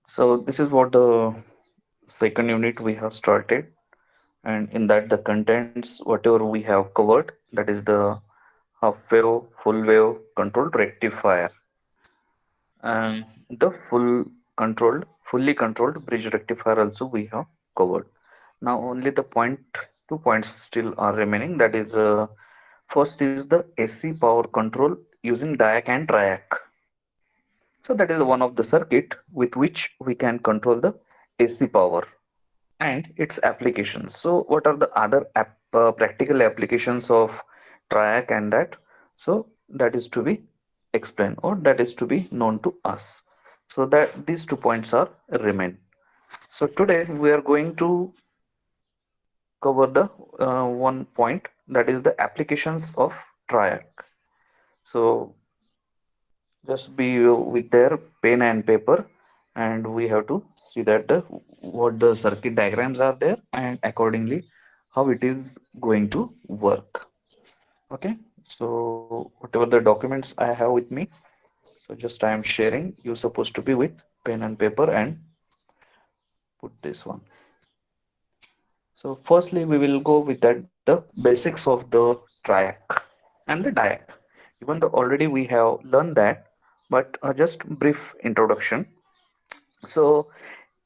So this is what the second unit we have started, and in that the contents whatever we have covered, that is the half wave, full wave controlled rectifier, and the fully controlled bridge rectifier also we have covered. Now only the 2 points still are remaining. That is, first is the AC power control using diac and triac. So that is one of the circuit with which we can control the AC power and its applications. So what are the other practical applications of triac and that? So that is to be explained, or that is to be known to us. So that these 2 points are remain. So today we are going to cover the one point, that is the applications of triac. So just be with their pen and paper, and we have to see that what the circuit diagrams are there, and accordingly how it is going to work. Okay, so whatever the documents I have with me, so just I am sharing, you supposed to be with pen and paper and put this one. So firstly we will go with that the basics of the triac and the diac, even though already we have learned that, but just brief introduction. So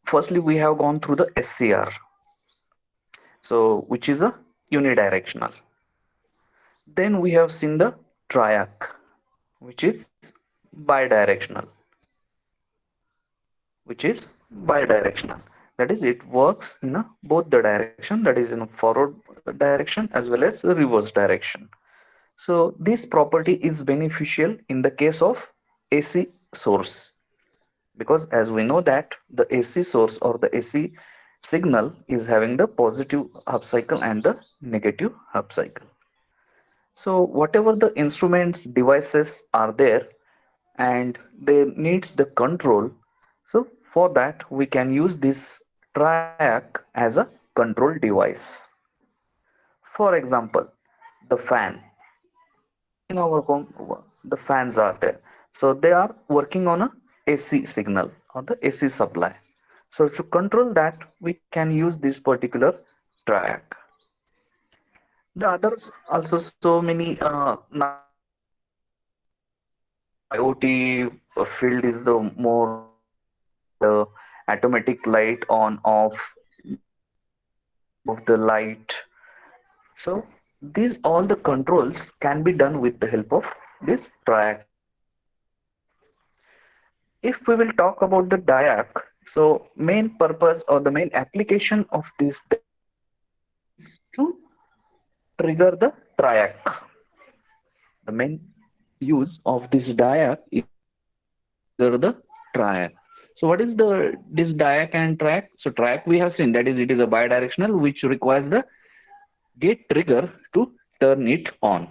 firstly we have gone through the SCR, so which is a unidirectional. Then we have seen the triac, which is bidirectional, which is bidirectional. That is, it works in a both the direction, that is in a forward direction as well as the reverse direction. So this property is beneficial in the case of AC source, because as we know that the AC source or the AC signal is having the positive half cycle and the negative half cycle. So whatever the instruments devices are there and they needs the control, so for that we can use this triac as a control device. For example, the fan in our home, the fans are there, so they are working on a AC signal or the AC supply. So to control that we can use this particular triac. The others also, so many nowadays IoT field is the more automatic light on off, dimming of the light. So these all the controls can be done with the help of this triac. If we will talk about the diac, so main purpose or the main application of this diac is to trigger the triac. The main use of this diac is to trigger the triac. So what is the this diac and triac? So triac we have seen, that is, it is a bidirectional which requires the gate trigger to turn it on.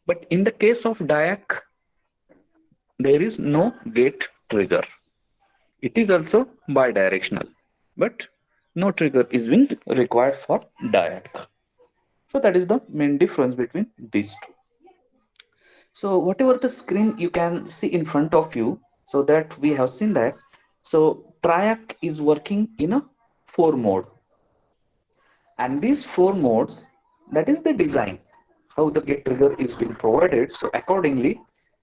But in the case of diac, there is no gate trigger. It is also bidirectional, but no trigger is being required for diac. So that is the main difference between these two. So whatever the screen you can see in front of you, so that we have seen that. So triac is working in a 4 mode, and these 4 modes, that is the design, how the gate trigger is being provided. So accordingly,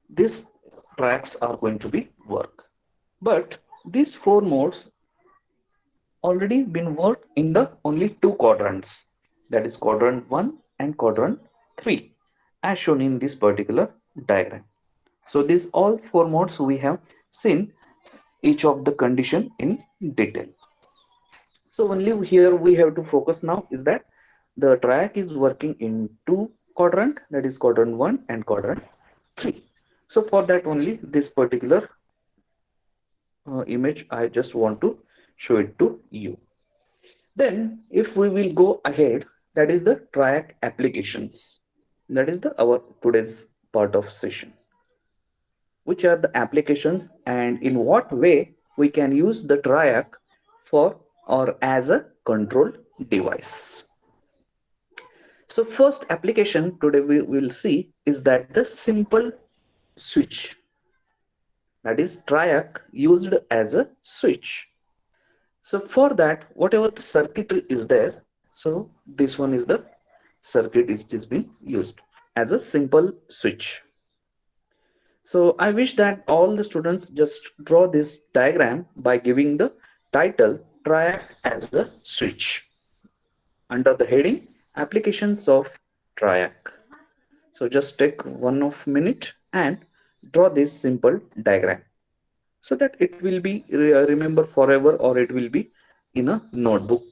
these tracks are going to be work. But these 4 modes already been worked in the only two quadrants, that is quadrant 1 and quadrant 3, as shown in this particular diagram. So these all 4 modes we have seen each of the condition in detail. So only here we have to focus now is that the track is working in two quadrant, that is quadrant 1 and quadrant 3. So for that only this particular image I just want to show it to you. Then if we will go ahead, that is the triac applications. That is the our today's part of session. Which are the applications and in what way we can use the triac for or as a control device. So first application today we will see is that the simple switch. that is triac used as a switch. So for that, whatever the circuitry is there, so this one is the circuit which is being used as a simple switch. So I wish that all the students just draw this diagram by giving the title triac as a switch under the heading applications of triac. So just take 1 minute and draw this simple diagram so that it will be remember forever, or it will be in a notebook.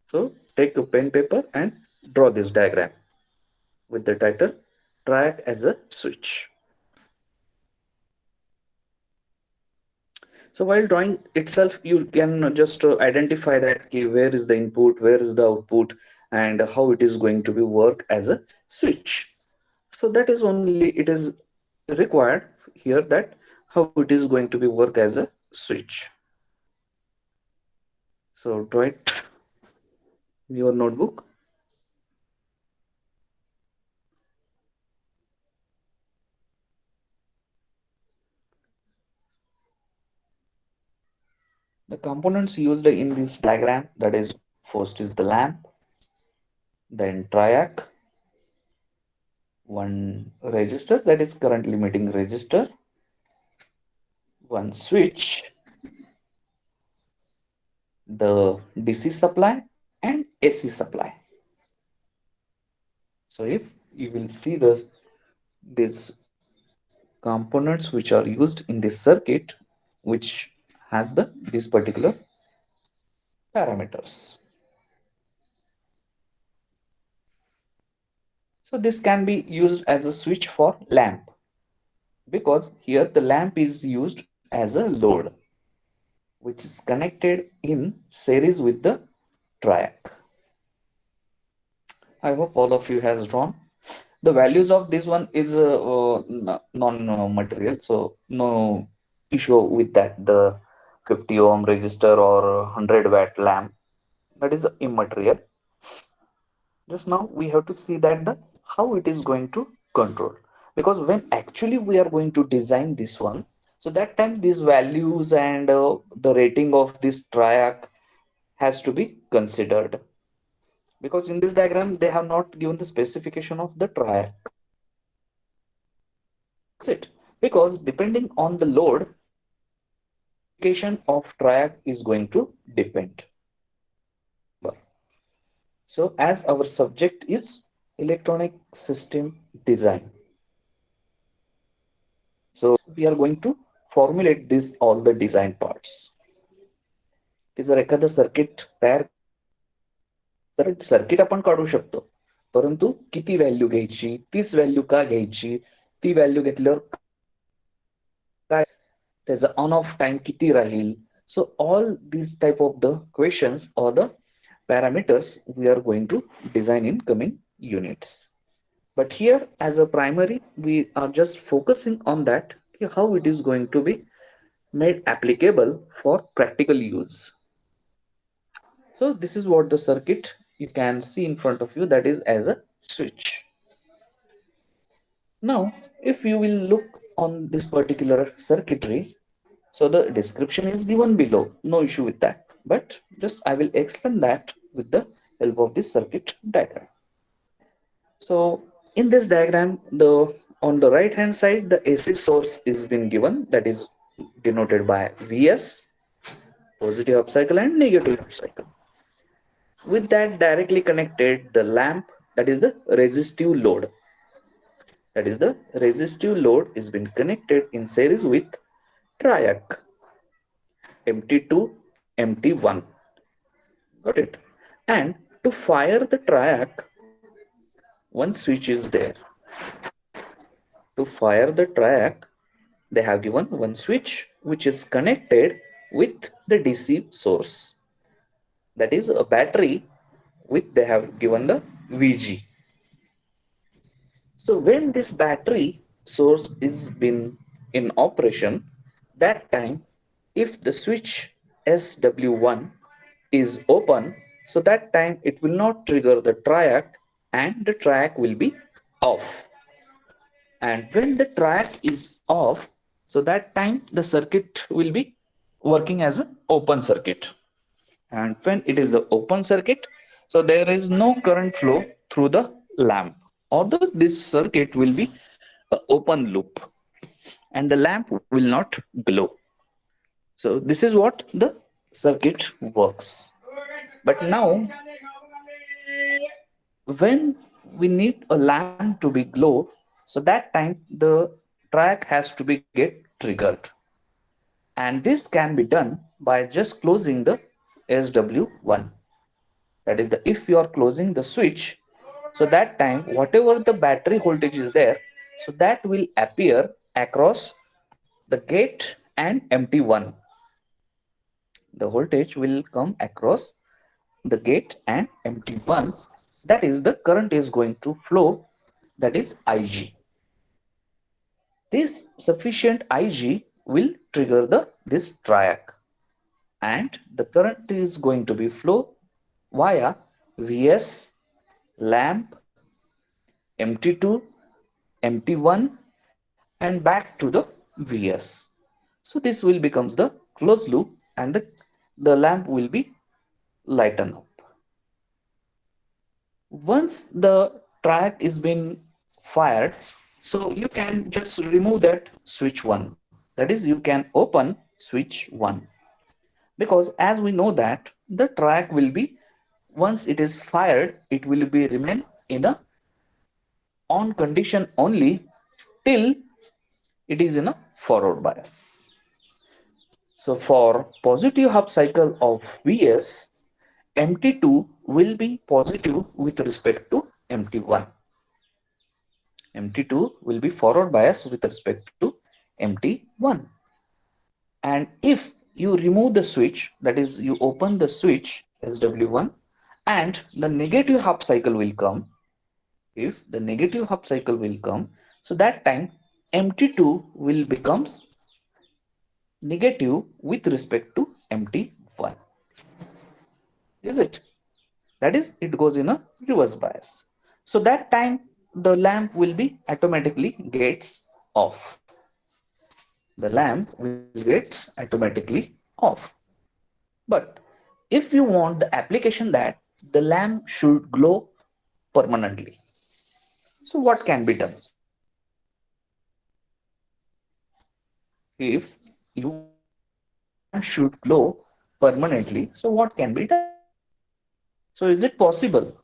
So take a pen paper and draw this diagram with the title triac as a switch. So while drawing itself, you can just identify that okay, where is the input, where is the output, and how it is going to be work as a switch. So that is only it is required here, that how it is going to be work as a switch. So draw it in your notebook. The components used in this diagram, that is first is the lamp, then triac, one resistor, that is current limiting resistor, one switch, the DC supply and AC supply. So if you will see these components which are used in this circuit, which has these particular parameters. So this can be used as a switch for lamp, because here the lamp is used as a load which is connected in series with the triac. I hope all of you has drawn. The values of this one is non-material, so no issue with that. The 50 ohm resistor or 100-watt lamp, that is immaterial. Just now we have to see that the how it is going to control, because when actually we are going to design this one, so that time these values and the rating of this triac has to be considered, because in this diagram they have not given the specification of the triac. That's it, because depending on the load, specification of triac is going to depend. So as our subject is electronic system design, so we are going to formulate this all the design parts. जर एखादं circuit तयार, तर circuit आपण काढू शकतो, परंतु किती value घ्यायची, तीच व्हॅल्यू का घ्यायची, ती व्हॅल्यू घेतल्यावर काय, त्याचा ऑन ऑफ टाइम किती राहील. So all these type of the questions or the parameters we are going to design in coming units. But here as a primary, we are just focusing on that how it is going to be made applicable for practical use. So this is what the circuit you can see in front of you, that is as a switch. Now if you will look on this particular circuitry, so the description is given below, no issue with that, but just I will explain that with the help of this circuit diagram. So in this diagram, the on the right hand side, the AC source is been given, that is denoted by Vs, positive half cycle and negative half cycle. With that directly connected the lamp, that is the resistive load. That is the resistive load is been connected in series with triac MT2, MT1. Got it? And to fire the triac, one switch is there. To fire the triac, they have given one switch which is connected with the DC source. That is a battery with they have given the VG. So when this battery source is been in operation, that time if the switch SW1 is open, so that time it will not trigger the triac and the triac will be off. And when the triac is off, So that time the circuit will be working as an open circuit. And when it is the open circuit, so there is no current flow through the lamp, or this circuit will be an open loop, and the lamp will not glow. So this is what the circuit works. But now, when we need a lamp to be glow, so that time the track has to be get triggered, and this can be done by just closing the SW1. That is, the if you are closing the switch, so that time whatever the battery voltage is there, so that will appear across the gate and MT1. The voltage will come across the gate and MT1. That is, the current is going to flow, that is IG. This sufficient IG will trigger this triac, and the current is going to be flow via VS, lamp, MT2, MT1, and back to the VS. So this will becomes the closed loop, and the lamp will be lighten up. Once the track is been fired, so you can just remove that switch 1. That is, you can open switch 1, because as we know that the track will be, once it is fired, it will be remain in a on condition only till it is in a forward bias. So for positive half cycle of Vs, MT2 will be positive with respect to MT1. MT2 will be forward bias with respect to MT1. And if you remove the switch, that is, you open the switch SW1, and the negative half cycle will come, if the negative half cycle will come, so that time MT2 will becomes negative with respect to MT1. Is it? That is, it goes in a reverse bias. So that time the lamp will be automatically gets off. The lamp will gets automatically off. But if you want the application that the lamp should glow permanently, so what can be done? If you want that the lamp should glow permanently, so what can be done? So is it possible?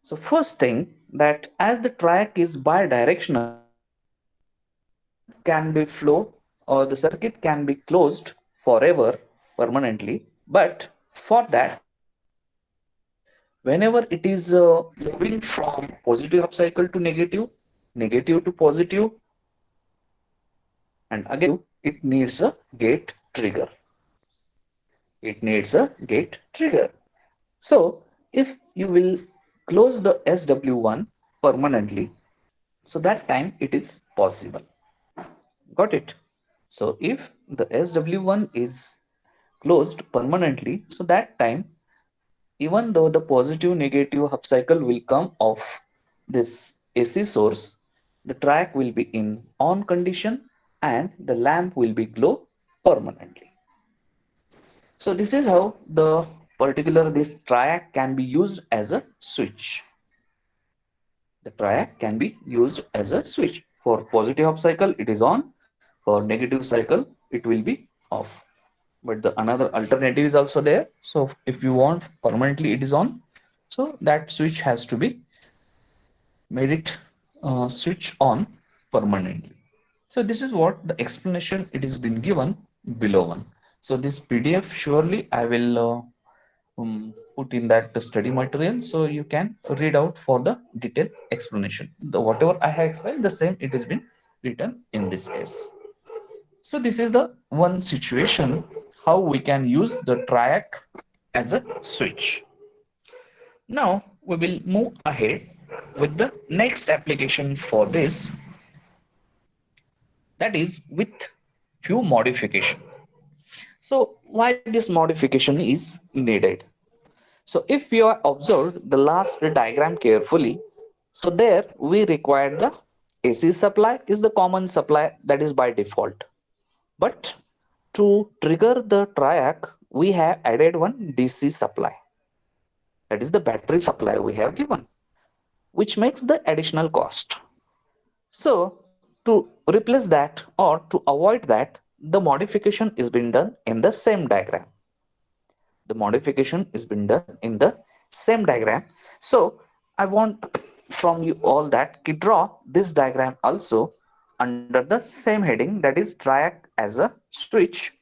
So first thing, that as the track is bidirectional, so the current can be flow, or the circuit can be closed forever permanently. But for that, whenever it is moving from positive half cycle to negative, negative to positive, and again it needs a gate trigger. It needs a gate trigger. So if you will close the SW1 permanently, so that time it is possible. Got it? So if the SW1 is closed permanently, so that time, even though the positive negative half cycle will come off this AC source, the track will be in on condition, and the lamp will be glow permanently. So this is how the particular this triac can be used as a switch. The triac can be used as a switch. For positive half cycle, it is on. For negative cycle, it will be off. But the another alternative is also there. So if you want permanently it is on, so that switch has to be made it switch on permanently. So this is what the explanation it is been given below one. So this PDF surely I will put in that study material, so you can read out for the detailed explanation. The whatever I have explained, the same it has been written in this case. So this is the one situation how we can use the triac as a switch. Now we will move ahead with the next application for this, that is with few modification. So why this modification is needed? So if you have observed the last diagram carefully, so there we require the AC supply is the common supply that is by default. But to trigger the triac, we have added one DC supply. That is the battery supply we have given, which makes the additional cost. So to replace that or to avoid that, the modification is being done in the same diagram. The modification is being done in the same diagram. So I want from you all that you draw this diagram also under the same heading, that is triac as a switch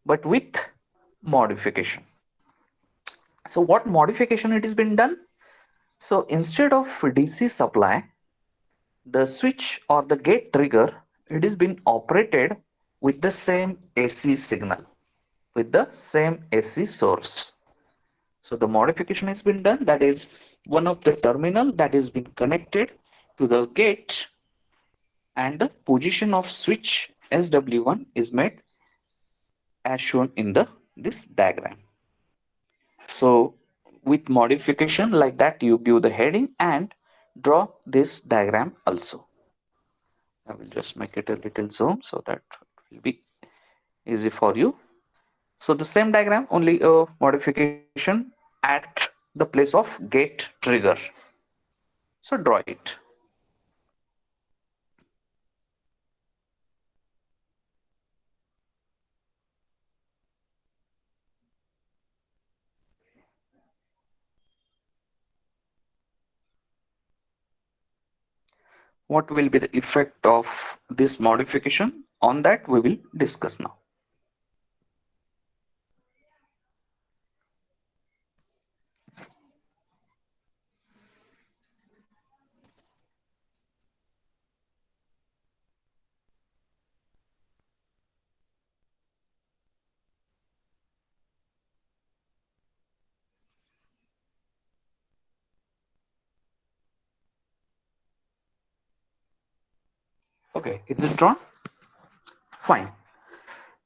but with modification. So what modification it is been done? So instead of DC supply, the switch or the gate trigger, it is been operated with the same AC signal, with the same AC source. So the modification has been done, that is one of the terminal that is being connected to the gate, and the position of switch SW1 is made as shown in the this diagram. So with modification like that, you give the heading and draw this diagram also. I will just make it a little zoom so that it will be easy for you. So the same diagram, only a modification at the place of gate trigger. So draw it. What will be the effect of this modification? On that we will discuss now. Okay, is it drawn? Fine.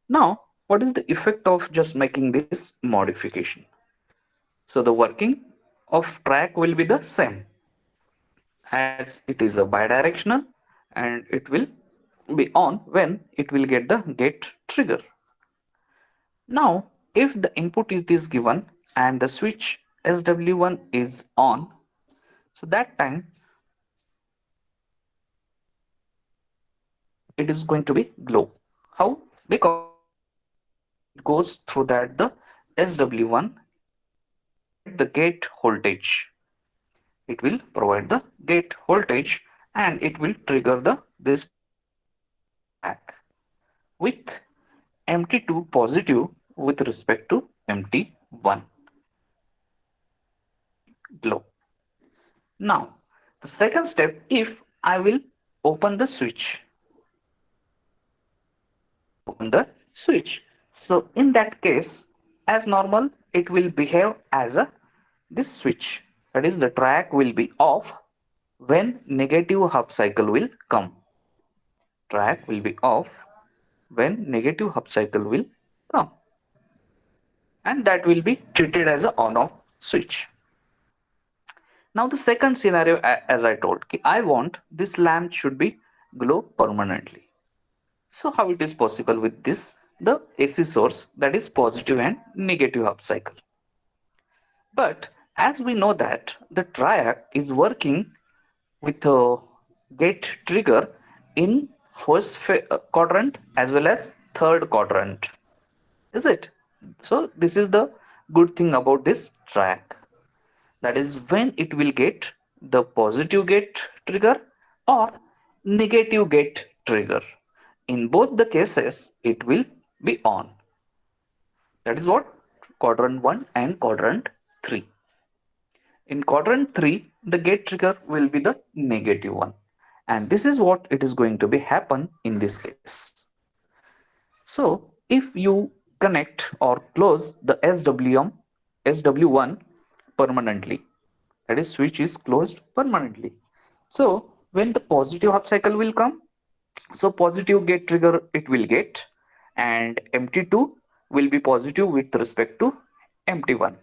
Now, what is the effect of just making this modification? So the working of track will be the same, as it is a bidirectional and it will be on when it will get the gate trigger. Now, if the input it is given and the switch SW1 is on, so that time it is going to be glow. How? Because it goes through that the SW1, it will provide the gate voltage. It will provide the gate voltage and it will trigger the this particular track with MT2 positive with respect to MT1. Glow. Now, the second step, if I will open the switch, open the switch. So in that case, as normal, it will behave as a this switch. That is, the track will be off when negative half cycle will come. Track will be off when negative half cycle will come, and that will be treated as a on off switch. Now the second scenario, as I told, I want this lamp should be glow permanently. So how it is possible with this, the AC source, that is positive and negative half cycle. But as we know that the triac is working with a gate trigger in first quadrant as well as third quadrant, is it? So this is the good thing about this triac, that is when it will get the positive gate trigger or negative gate trigger. In both the cases it will be on. That is what quadrant 1 and quadrant 3. In quadrant 3 the gate trigger will be the negative one, and this is what it is going to be happen in this case. So if you connect or close the SW1 permanently, that is switch is closed permanently. So when the positive half cycle will come, so positive gate trigger it will get, and MT2 will be positive with respect to MT1.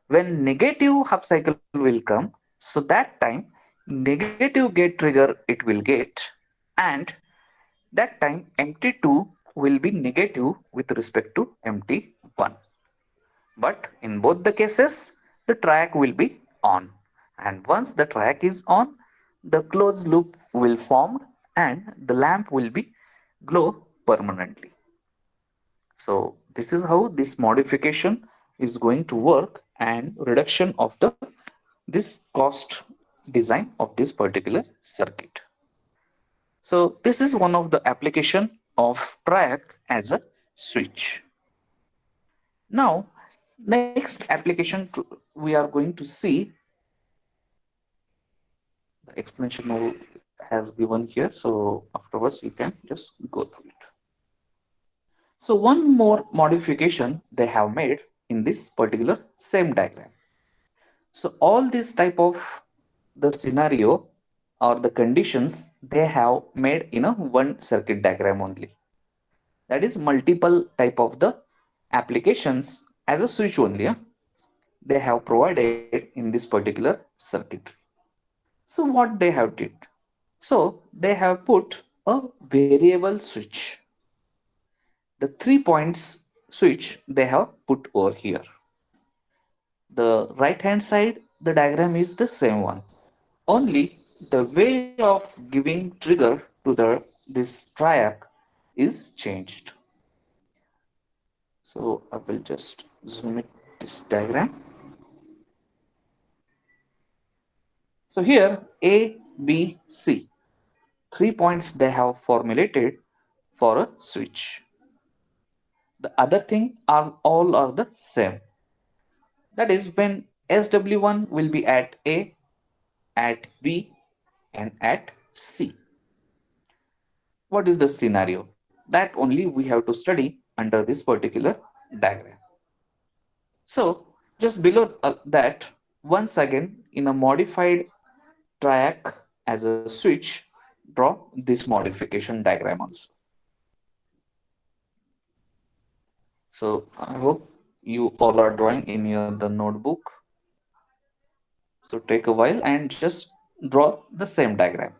When negative half cycle will come, so that time negative gate trigger it will get, and that time MT2 will be negative with respect to MT1. But in both the cases, the track will be on. And once the track is on, the closed loop will form and the lamp will be glow permanently. So this is how this modification is going to work and reduction of the this cost design of this particular circuit. So this is one of the application of track as a switch. Now, next application we are going to see the explanation has given here. So afterwards you can just go through it. So one more modification they have made in this particular same diagram. So all this type of the scenario or the conditions they have made in a one circuit diagram only. That is multiple type of the applications as a switch only. They have provided in this particular circuit. So what they have did? So they have put a variable switch. The 3 points switch they have put over here. The right hand side, the diagram is the same one. Only the way of giving trigger to the this triac is changed. So I will just zoom it this diagram. So here A, B, C, 3 points they have formulated for a switch. The other thing are all are the same. That is when SW1 will be at A, at B, and at C. What is the scenario? That only we have to study under this particular diagram. So just below that, once again in a modified triac as a switch, draw this modification diagram also. So I hope you all are drawing in your the notebook. So take a while and just draw the same diagram.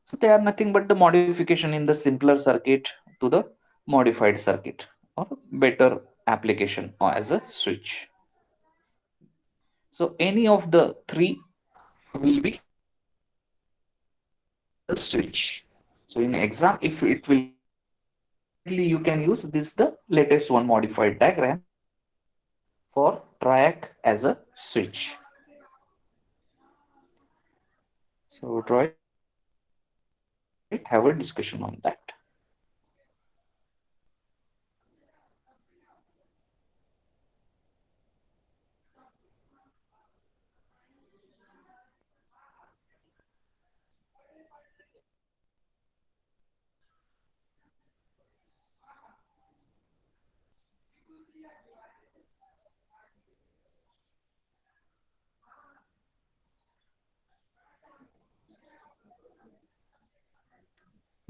So they are nothing but the modification in the simpler circuit to the modified circuit or better application or as a switch. So any of the three will be the switch. So in exam, if it will be definitely you can use this the latest one modified diagram for triac as a switch. So draw it, have a discussion on that.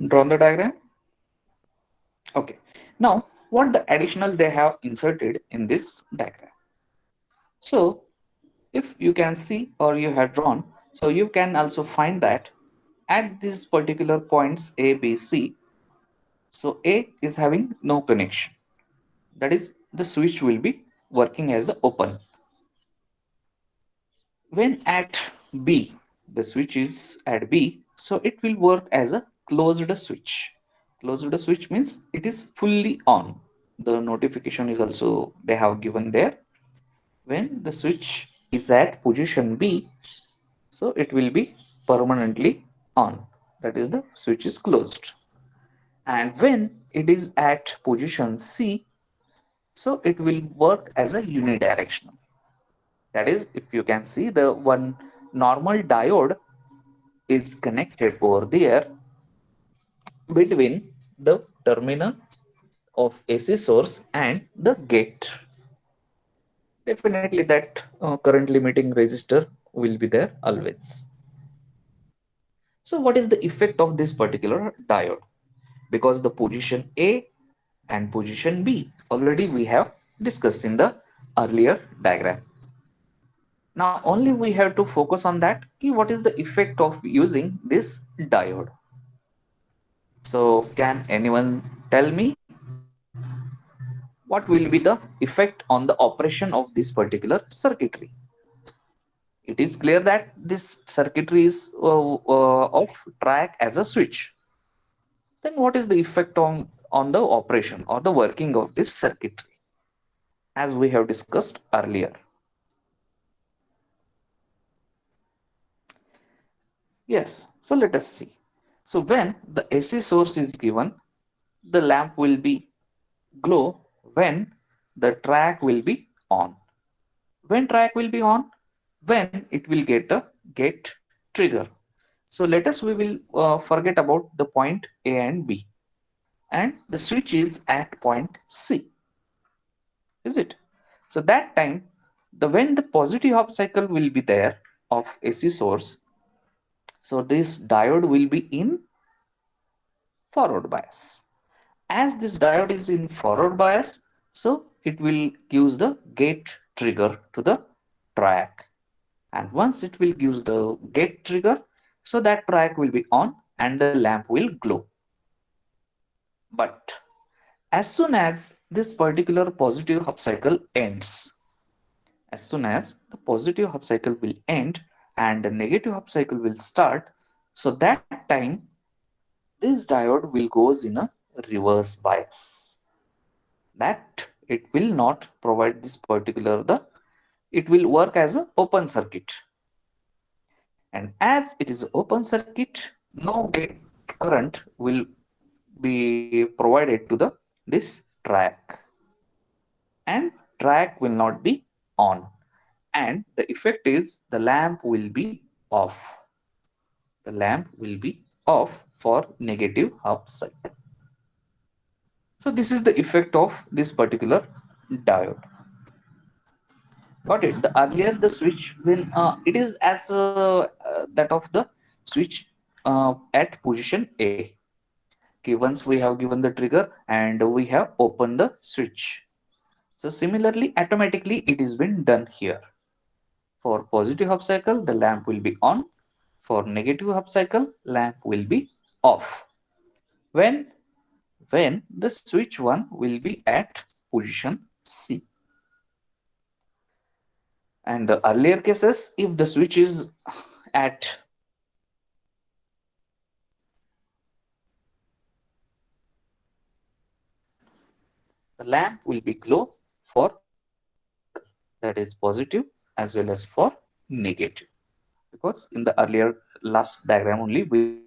Draw the diagram. Okay. Now, what the additional they have inserted in this diagram? So, if you can see or you have drawn, so you can also find that at these particular points A, B, C, so A is having no connection. That is, the switch will be working as a open. When at B, the switch is at B, so it will work as a closed switch. Closed switch means it is fully on. The notification is also they have given there. When the switch is at position B, so it will be permanently on. That is the switch is closed. And when it is at position C, so it will work as a unidirectional. That is, if you can see the one normal diode is connected over there between the terminal of AC source and the gate. Definitely that current limiting resistor will be there always. So what is the effect of this particular diode? Because the position A and position B already we have discussed in the earlier diagram. Now only we have to focus on that. What is the effect of using this diode? So can anyone tell me what will be the effect on the operation of this particular circuitry? It is clear that this circuitry is of track as a switch. Then what is the effect on the operation or the working of this circuitry, as we have discussed earlier? Yes, so let us see. So when the AC source is given, the lamp will be glow when the track will be on. When track will be on? When it will get a get trigger. So let us, we will forget about the point A and B, and the switch is at point C, is it? So that time, the when the positive half cycle will be there of AC source, so this diode will be in forward bias. As this diode is in forward bias, so it will use the gate trigger to the track, and once it will use the gate trigger, so that track will be on and the lamp will glow. But as soon as this particular positive half cycle ends, as soon as the positive half cycle will end and the negative half cycle will start, so that time this diode will goes in a reverse bias, that it will not provide this particular the, it will work as an open circuit, and as it is open circuit, no gate current will be provided to the this track, and track will not be on, and the effect is the lamp will be off. The lamp will be off for negative half cycle. So this is the effect of this particular diode. Got it? The earlier the switch when it is as that of the switch at position A. Okay, once we have given the trigger and we have opened the switch. So similarly, automatically it is been done here. For positive half cycle, the lamp will be on. For negative half cycle, lamp will be off. When when the switch 1 will be at position C. And the earlier cases, if the switch is at the lamp will be glow for cycle, that is positive as well as for negative, because in the earlier last diagram only we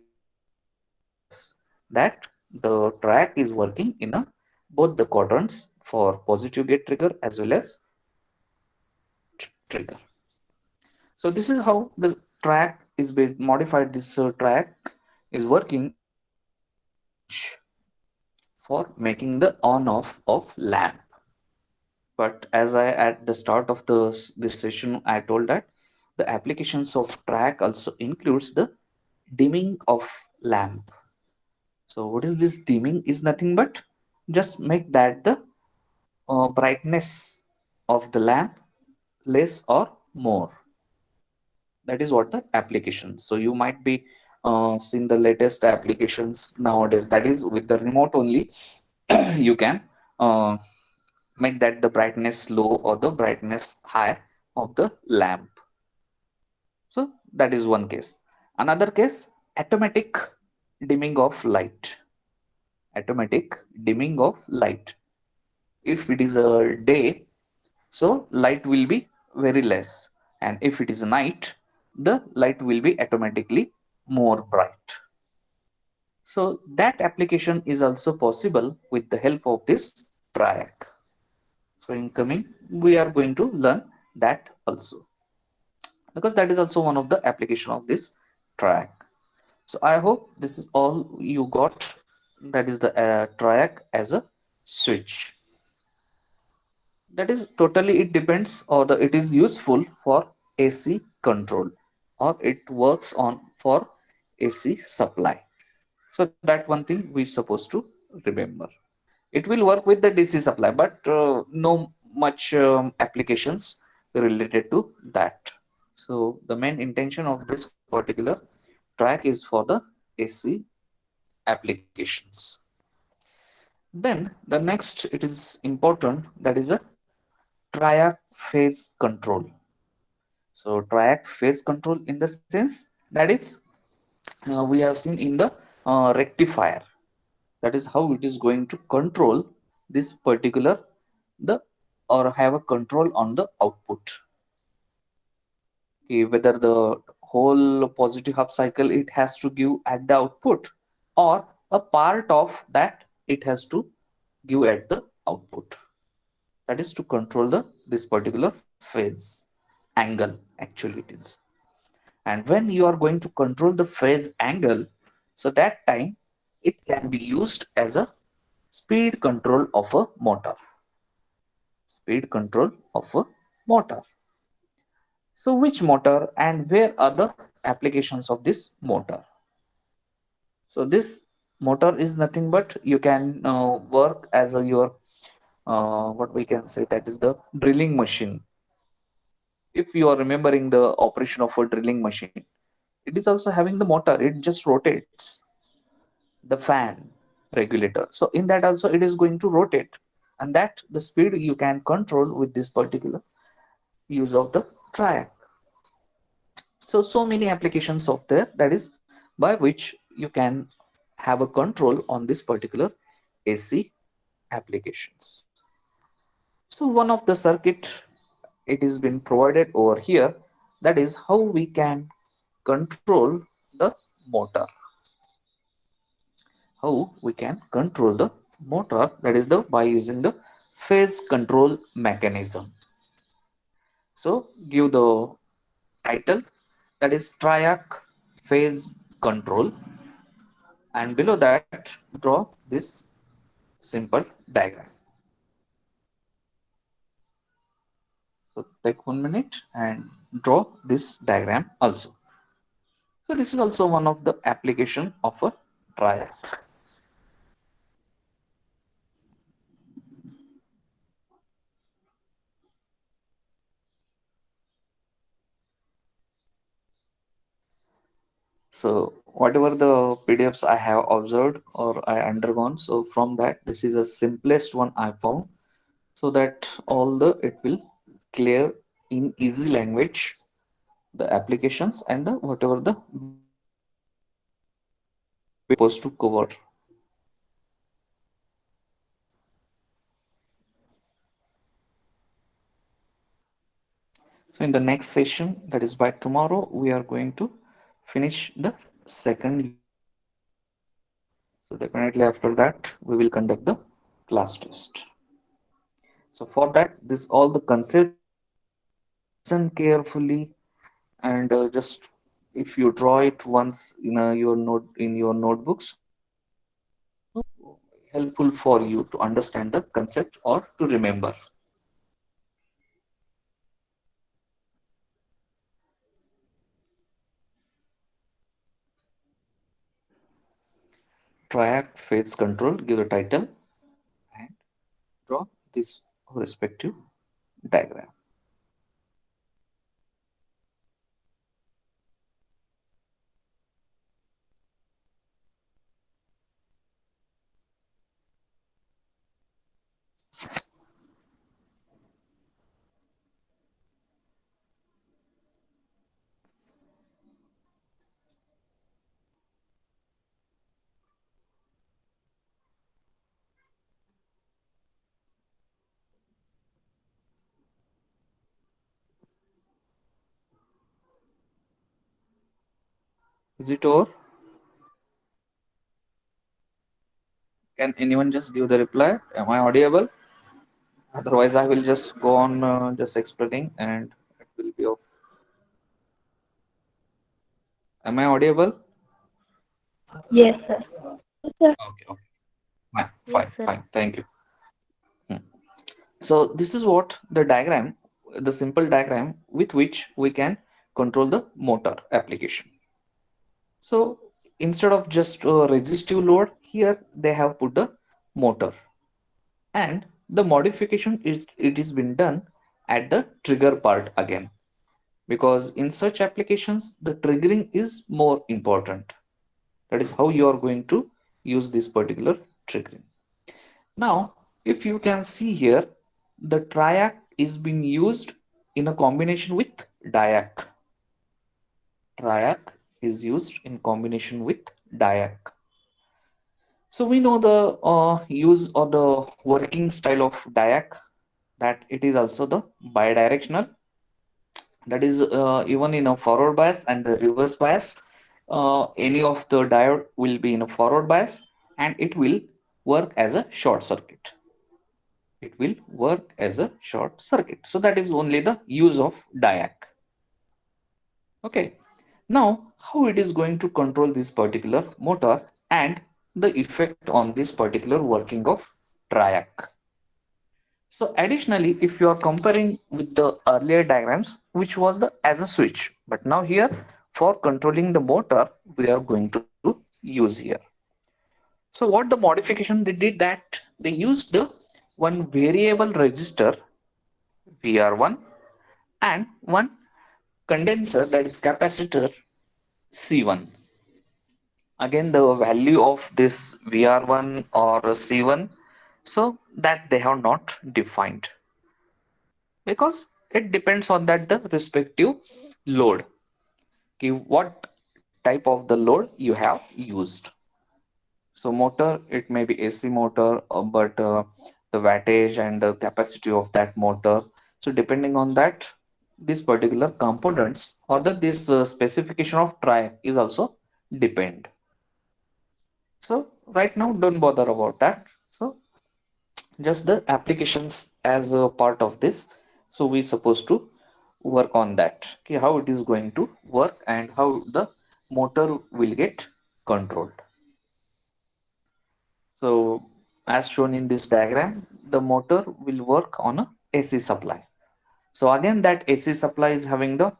discussed that the track is working in a both the quadrants for positive gate trigger as well as trigger. So this is how the track is being modified. This track is working as a switch for making the on off of lamp. But as I at the start of this session I told that the applications of track also includes the dimming of lamp. So what is this dimming? Is nothing but just make that the brightness of the lamp less or more. That is what the application. So you might be seeing the latest applications nowadays, that is with the remote only you can uh, make that the brightness low or the brightness high of the lamp. So that is one case. Another case, automatic dimming of light. Automatic dimming of light. If it is a day, so light will be very less, and if it is a night, the light will be automatically more bright. So that application is also possible with the help of this track. So in coming we are going to learn that also, because that is also one of the application of this track. So I hope this is all you got, that is the track as a switch. That is totally, it depends, or the, it is useful for AC control, or it works on for AC supply. So that one thing we supposed to remember. It will work with the DC supply, but no much applications related to that. So the main intention of this particular track is for the AC applications. Then the next it is important, that is a triac phase control. So triac phase control in the sense that is we have seen in the rectifier. That is how it is going to control this particular the or have a control on the output. Okay, whether the whole positive half cycle it has to give at the output or a part of that it has to give at the output. That is to control the this particular phase angle actually it is. And when you are going to control the phase angle, so that time it can be used as a speed control of a motor. Speed control of a motor. So which motor and where are the applications of this motor? So this motor is nothing but you can work as a your what we can say, that is the drilling machine. If you are remembering the operation of a drilling machine, it is also having the motor, it just rotates the fan regulator. So in that also it is going to rotate, and that the speed you can control with this particular use of the triac. So many applications of there, that is by which you can have a control on this particular AC applications. So one of the circuit it is been provided over here, that is how we can control the motor. How we can control the motor, that is the by using the phase control mechanism. So give the title, that is triac phase control, and below that draw this simple diagram. So take 1 minute and draw this diagram also. So this is also one of the application of a triac. So whatever the PDFs I have observed or I undergone, so from that this is the simplest one I found, so that all the it will clear in easy language the applications and the whatever the basic supposed to cover. So in the next session, that is by tomorrow, we are going to finish the second unit. So definitely after that, we will conduct the class test. So for that, this all the concepts you have to listen carefully, and just if you draw it once in your note in your notebook, so that will be also helpful for you to understand the concept or to remember. Triac phase control, give the title and draw this respective diagram. Is it over? Can anyone just give the reply? Am I audible? Otherwise, I will just go on just explaining and it will be off. Am I audible? Yes, sir. Yes, sir. Okay, okay. Fine, Yes, fine, sir. fine. Thank you. Hmm. So this is what the diagram, the simple diagram with which we can control the motor application. So instead of just resistive load, here they have put the motor, and the modification is it is been done at the trigger part again. because in such applications the triggering is more important. That is how you are going to use this particular triggering. Now, if you can see here, the triac is being used in a combination with diac. Triac is used in combination with diac. So we know the use or the working style of diac, that it is also the bidirectional. That is even in a forward bias and the reverse bias, any of the diode will be in a forward bias and it will work as a short circuit. It will work as a short circuit. So that is only the use of diac. Okay. Now, how it is going to control this particular motor and the effect on this particular working of triac. So additionally, if you are comparing with the earlier diagrams, which was the as a switch, but now here for controlling the motor, we are going to use here. So what the modification they did, that they used the one variable resistor VR1 and one condenser, that is capacitor C1. Again, the value of this VR1 or C1, so that they have not defined, because it depends on that the respective load. Okay, what type of the load you have used. So motor, it may be AC motor, but the wattage and the capacity of that motor. So depending on that, these particular components or the this specification of tri is also depend. So right now, don't bother about that. So just the applications as a part of this. So we supposed to work on that. Okay, how it is going to work and how the motor will get controlled. So as shown in this diagram, the motor will work on a AC supply. So again, that AC supply is having the,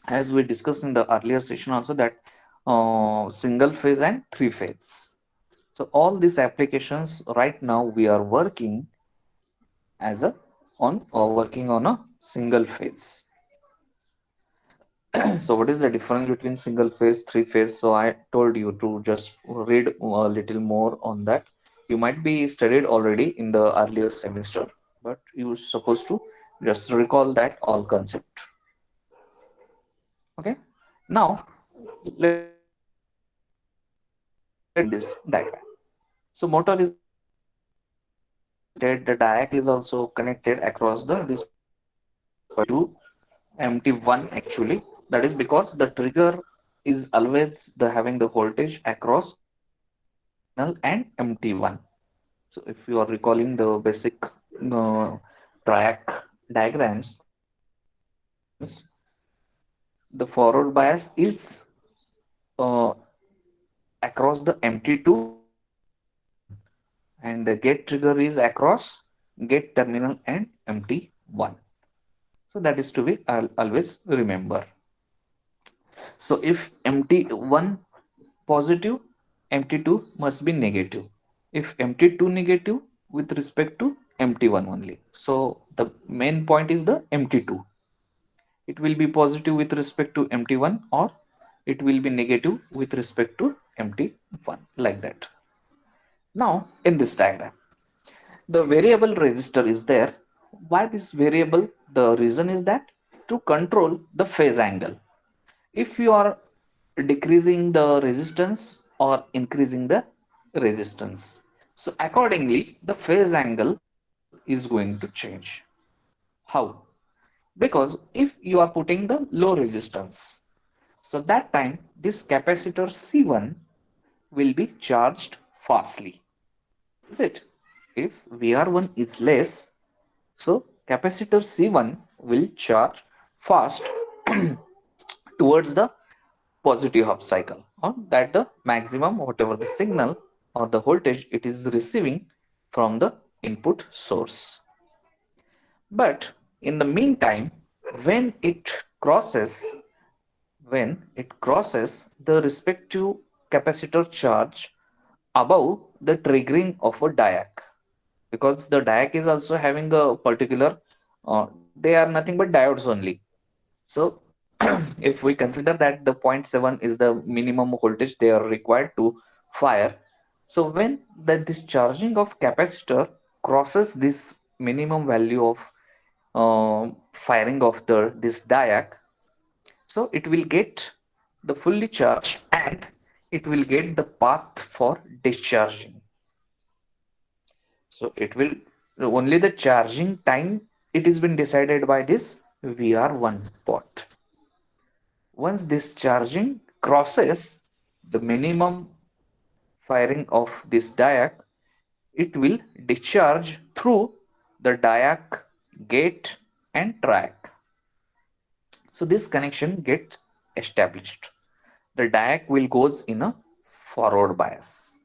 as we discussed in the earlier session also, that single phase and three phase. So all these applications right now we are working as a on or working on a single phase. So what is the difference between single phase, three phase? So I told you to just read a little more on that. You might be studied already in the earlier semester, but you supposed to just recall that all concept. Okay. Now let's this diagram. So motor is connected. The diac is also connected across the this to MT1 actually. That is because the trigger is always the having the voltage across terminal and MT1. So if you are recalling the basic track diagrams, the forward bias is uh, across the MT2 and MT1, and the gate trigger is across gate terminal and MT1. So that is to be always remember. So if MT1 positive, MT2 must be negative. If MT2 negative, with respect to MT1 only. So the main point is the MT2. It will be positive with respect to MT1 or it will be negative with respect to MT1, like that. Now in this diagram, the variable resistor is there. Why this variable? The reason is that to control the phase angle. If you are decreasing the resistance or increasing the resistance, so accordingly the phase angle is going to change. How? Because if you are putting the low resistance, so that time this capacitor C1 will be charged fastly. Is it? If VR1 is less, so capacitor C1 will charge fast towards the positive half cycle, or that the maximum whatever the signal or the voltage it is receiving from the input source. But in the meantime, when it crosses when it crosses the respective capacitor charge above the triggering of a diac, because the diac is also having a particular they are nothing but diodes only. So if we consider that the point 0.7 is the minimum voltage they are required to fire, so when the discharging of capacitor crosses this minimum value of firing of the this diac, so it will get the fully charged and it will get the path for discharging. So it will only the charging time, it has been decided by this VR1 pot. Once this charging crosses the minimum firing of this diac, it will discharge through the diac gate and track. So this connection gets established. The diac will goes in a forward bias.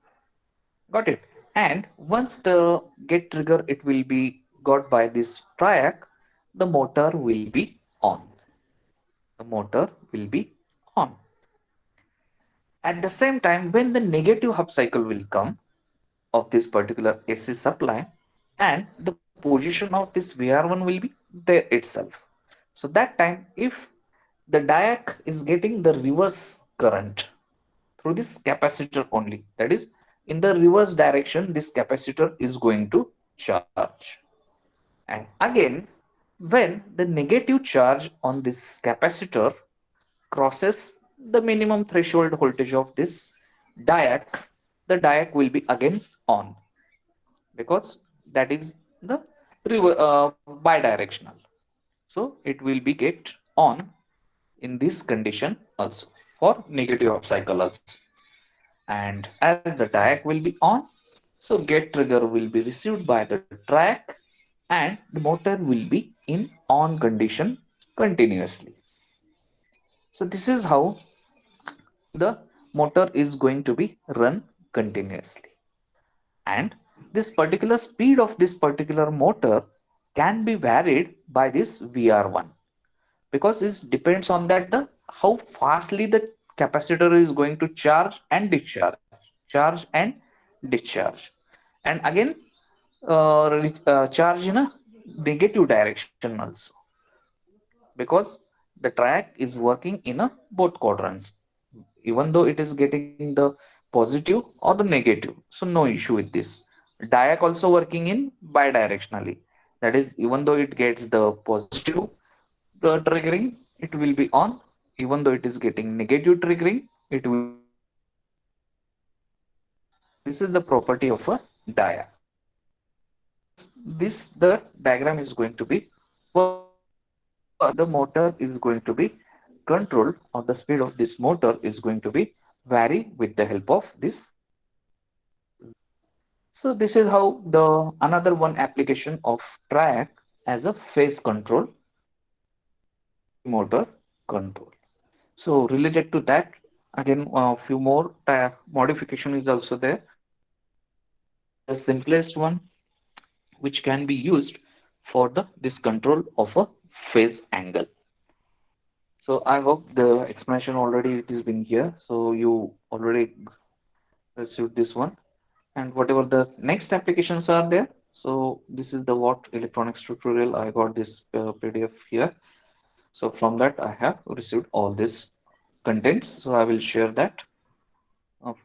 Got it? And once the get trigger it will be got by this triac, the motor will be on. The motor will be on. At the same time, when the negative half cycle will come of this particular AC supply, and the position of this VR1 will be there itself. So that time, if the diac is getting the reverse current through this capacitor only, that is in the reverse direction, this capacitor is going to charge. And again, when the negative charge on this capacitor crosses the minimum threshold voltage of this diac, the diac will be again on, because that is the bidirectional. So it will be get on in this condition also for negative half cycle also. And as the diac will be on, so get trigger will be received by the track and the motor will be in on condition continuously. So this is how the motor is going to be run continuously. And this particular speed of this particular motor can be varied by this VR1, because it depends on that the how fastly the capacitor is going to charge and discharge, and again charge in a negative direction also, because the track is working in a both quadrants, even though it is getting the positive or the negative, so no issue with this. Diac also working in bidirectionally, that is even though it gets the positive triggering, it will be on, even though it is getting negative triggering, it will be off. This is the property of a diac. Once this the diagram is going to be work, the motor is going to be controlled, or the speed of this motor is going to be vary with the help of this VR1. So this is how the another one application of track as a phase control or DC motor control. So related to that, again a few more modification is also there. One is the simplest one, which can be used for the this control of a phase angle. So I hope the explanation already it has been here. So you already received this one, and whatever the next applications are there. So this is the what electronics tutorial. I got this PDF here. So from that I have received all this contents. So I will share that of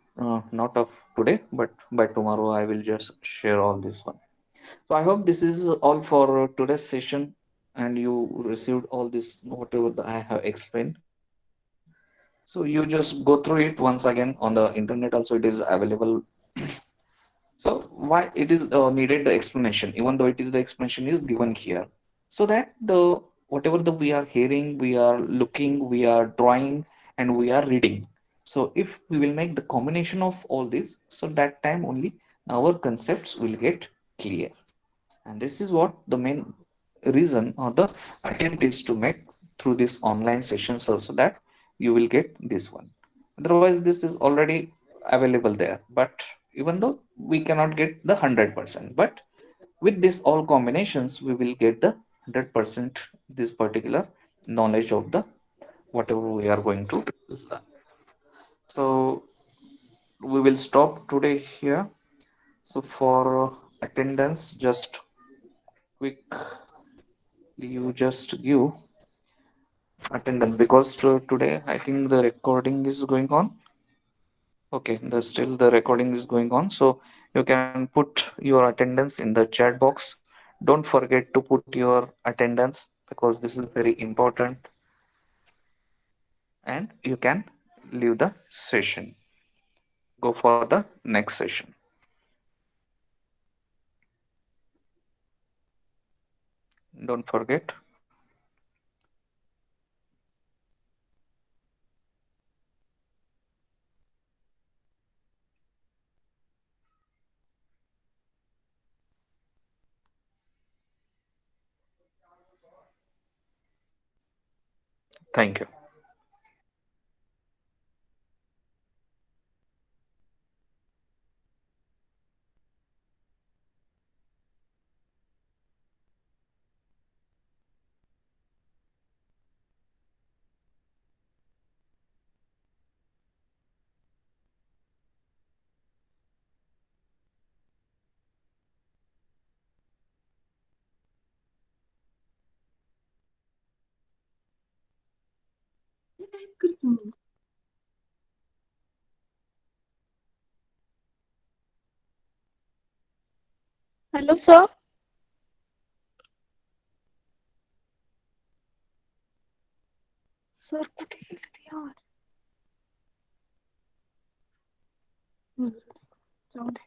not of today, but by tomorrow I will just share all this one. So I hope this is all for today's session, and you received all this whatever I have explained. So you just go through it once again on the internet. Also, it is available. So why it is needed the explanation, even though it is the explanation is given here, so that the whatever the we are hearing, we are looking, we are drawing, and we are reading. So if we will make the combination of all this, so that time only our concepts will get clear. And this is what the main reason or the attempt is to make through this online sessions also, that you will get this one. Otherwise this is already available there, but even though we cannot get the 100%, but with this all combinations we will get the 100% this particular knowledge of the whatever we are going to learn. So we will stop today here. So for attendance, just quick, you just give attendance, because today I think the recording is going on. Okay, the still the recording is going on, so you can put your attendance in the chat box. Don't forget to put your attendance because this is very important, and you can leave the session. Go for the next session. Don't forget. Thank you. Hello, sir. Sir कुठे गेले यार? जाऊ दे.